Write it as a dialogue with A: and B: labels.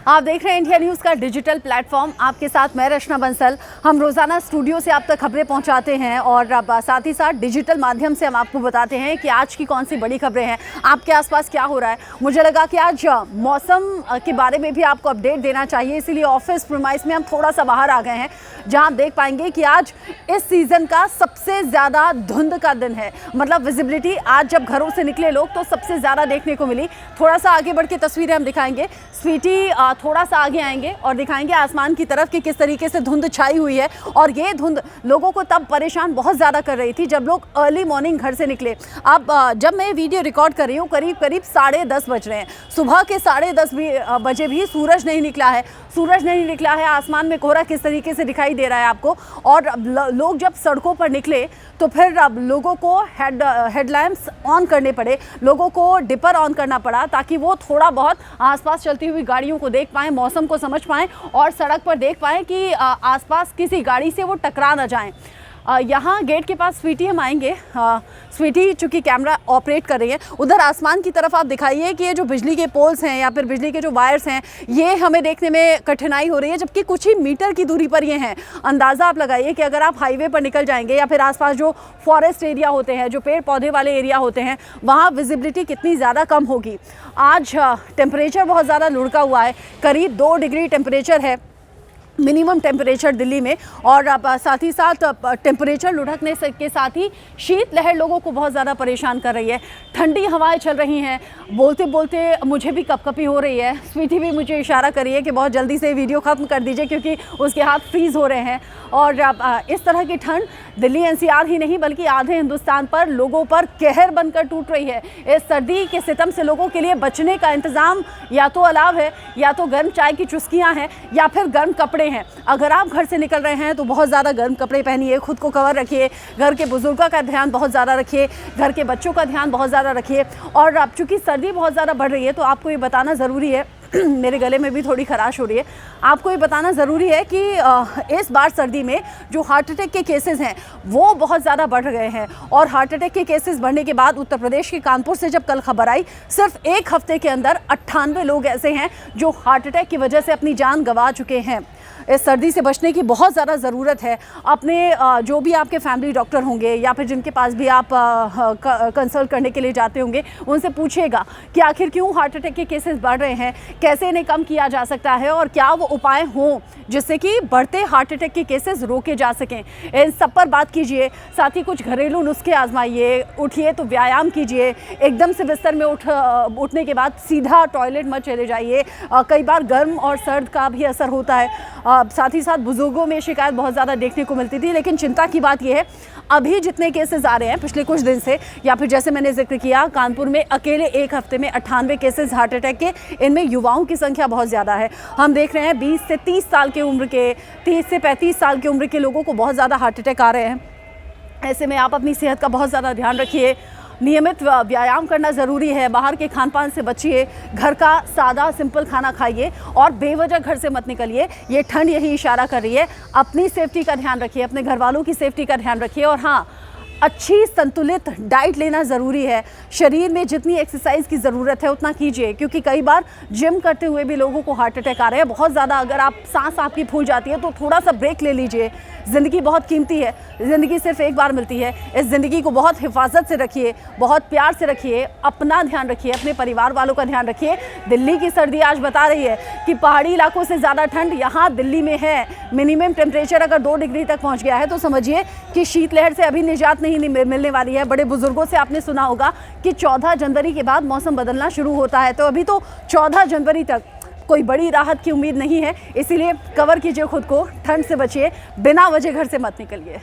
A: आप देख रहे हैं इंडिया न्यूज़ का डिजिटल प्लेटफॉर्म। आपके साथ मैं रचना बंसल। हम रोज़ाना स्टूडियो से आप तक खबरें पहुंचाते हैं और साथ ही साथ डिजिटल माध्यम से हम आपको बताते हैं कि आज की कौन सी बड़ी खबरें हैं, आपके आसपास क्या हो रहा है। मुझे लगा कि आज मौसम के बारे में भी आपको अपडेट देना चाहिए, इसीलिए ऑफिस प्रीमाइस में हम थोड़ा सा बाहर आ गए हैं, जहाँ आप देख पाएंगे कि आज इस सीज़न का सबसे ज़्यादा धुंध का दिन है। मतलब विजिबिलिटी आज जब घरों से निकले लोग तो सबसे ज़्यादा देखने को मिली। थोड़ा सा आगे बढ़ के तस्वीरें हम दिखाएंगे। स्वीटी थोड़ा सा आगे आएंगे और दिखाएंगे आसमान की तरफ कि किस तरीके से धुंध छाई हुई है। और ये धुंध लोगों को तब परेशान बहुत ज़्यादा कर रही थी जब लोग अर्ली मॉर्निंग घर से निकले। अब जब मैं वीडियो रिकॉर्ड कर रही हूँ करीब 10:30 बज रहे हैं। सुबह के 10:30 बजे भी सूरज नहीं निकला है। सूरज नहीं निकला है, आसमान में कोहरा किस तरीके से दिखाई दे रहा है आपको। और लोग जब सड़कों पर निकले तो फिर अब लोगों को हेडलैम्प्स ऑन करने पड़े, लोगों को डिपर ऑन करना पड़ा ताकि वो थोड़ा बहुत आसपास चलती हुई गाड़ियों को देख पाएँ, मौसम को समझ पाएँ और सड़क पर देख पाएँ कि आसपास किसी गाड़ी से वो टकरा ना जाएं। यहाँ गेट के पास स्वीटी हम आएंगे। स्वीटी चूँकि कैमरा ऑपरेट कर रही है, उधर आसमान की तरफ आप दिखाइए कि ये जो बिजली के पोल्स हैं या फिर बिजली के जो वायर्स हैं ये हमें देखने में कठिनाई हो रही है, जबकि कुछ ही मीटर की दूरी पर ये हैं। अंदाज़ा आप लगाइए कि अगर आप हाईवे पर निकल जाएंगे या फिर आसपास जो फॉरेस्ट एरिया होते हैं, जो पेड़ पौधे वाले एरिया होते हैं, वहाँ विजिबिलिटी कितनी ज़्यादा कम होगी। आज टेम्परेचर बहुत ज़्यादा लुढ़का हुआ है, करीब 2 डिग्री टेम्परेचर है मिनिमम टेम्परेचर दिल्ली में। और साथ ही साथ टेम्परेचर लुढ़कने के साथ ही शीत लहर लोगों को बहुत ज़्यादा परेशान कर रही है। ठंडी हवाएं चल रही हैं, बोलते बोलते मुझे भी कपकपी हो रही है। स्वीटी भी मुझे इशारा कर रही है कि बहुत जल्दी से वीडियो ख़त्म कर दीजिए क्योंकि उसके हाथ फ्रीज़ हो रहे हैं। और इस तरह की ठंड दिल्ली एनसीआर ही नहीं बल्कि आधे हिंदुस्तान पर लोगों पर कहर बनकर टूट रही है। इस सर्दी के सितम से लोगों के लिए बचने का इंतज़ाम या तो अलाव है, या तो गर्म चाय की चुस्कियाँ हैं, या फिर गर्म कपड़े हैं। अगर आप घर से निकल रहे हैं तो बहुत ज़्यादा गर्म कपड़े पहनिए, खुद को कवर रखिए, घर के बुजुर्गों का ध्यान बहुत ज़्यादा रखिए, घर के बच्चों का ध्यान बहुत ज़्यादा रखिए। और अब चूँकि सर्दी बहुत ज़्यादा बढ़ रही है तो आपको ये बताना ज़रूरी है मेरे गले में भी थोड़ी खराश हो रही है। आपको ये बताना ज़रूरी है कि इस बार सर्दी में जो हार्ट अटैक के केसेस हैं वो बहुत ज़्यादा बढ़ गए हैं। और हार्ट अटैक के केसेस बढ़ने के बाद उत्तर प्रदेश के कानपुर से जब कल खबर आई, सिर्फ एक हफ्ते के अंदर 98 लोग ऐसे हैं जो हार्ट अटैक की वजह से अपनी जान गंवा चुके हैं। इस सर्दी से बचने की बहुत ज़्यादा ज़रूरत है। अपने जो भी आपके फैमिली डॉक्टर होंगे या फिर जिनके पास भी आप कंसल्ट करने के लिए जाते होंगे, उनसे पूछिएगा कि आखिर क्यों हार्ट अटैक के केसेस बढ़ रहे हैं, कैसे इन्हें कम किया जा सकता है और क्या वो उपाय हों जिससे कि बढ़ते हार्ट अटैक के केसेस रोके जा सकें। इन सब पर बात कीजिए। साथ ही कुछ घरेलू नुस्खे आजमाइए। उठिए तो व्यायाम कीजिए। एकदम से बिस्तर में उठने के बाद सीधा टॉयलेट मत चले जाइए। कई बार गर्म और सर्द का भी असर होता है। साथ ही साथ बुजुर्गों में शिकायत बहुत ज़्यादा देखने को मिलती थी, लेकिन चिंता की बात यह है अभी जितने केसेस आ रहे हैं पिछले कुछ दिन से, या फिर जैसे मैंने जिक्र किया कानपुर में अकेले एक हफ्ते में 98 केसेस हार्ट अटैक के, इनमें युवाओं की संख्या बहुत ज़्यादा है। हम देख रहे हैं 20 से 30 साल की उम्र के, 30 से 35 साल की उम्र के लोगों को बहुत ज़्यादा हार्ट अटैक आ रहे हैं। ऐसे में आप अपनी सेहत का बहुत ज़्यादा ध्यान रखिए। नियमित व्यायाम करना ज़रूरी है। बाहर के खान पान से बचिए। घर का सादा सिंपल खाना खाइए और बेवजह घर से मत निकलिए। ये ठंड यही इशारा कर रही है। अपनी सेफ्टी का ध्यान रखिए, अपने घर वालों की सेफ्टी का ध्यान रखिए। और हाँ, अच्छी संतुलित डाइट लेना ज़रूरी है। शरीर में जितनी एक्सरसाइज की ज़रूरत है उतना कीजिए, क्योंकि कई बार जिम करते हुए भी लोगों को हार्ट अटैक आ रहे हैं बहुत ज़्यादा। अगर आप सांस आपकी फूल जाती है तो थोड़ा सा ब्रेक ले लीजिए। ज़िंदगी बहुत कीमती है, ज़िंदगी सिर्फ एक बार मिलती है। इस ज़िंदगी को बहुत हिफाजत से रखिए, बहुत प्यार से रखिए। अपना ध्यान रखिए, अपने परिवार वालों का ध्यान रखिए। दिल्ली की सर्दी आज बता रही है कि पहाड़ी इलाकों से ज़्यादा ठंड यहाँ दिल्ली में है। मिनिमम टेम्परेचर अगर 2 डिग्री तक पहुँच गया है तो समझिए कि शीतलहर से अभी निजात नहीं मिलने वाली है। बड़े बुजुर्गों से आपने सुना होगा कि 14 जनवरी के बाद मौसम बदलना शुरू होता है, तो अभी तो 14 जनवरी तक कोई बड़ी राहत की उम्मीद नहीं है। इसीलिए कवर कीजिए खुद को, ठंड से बचिए, बिना वजह घर से मत निकलिए।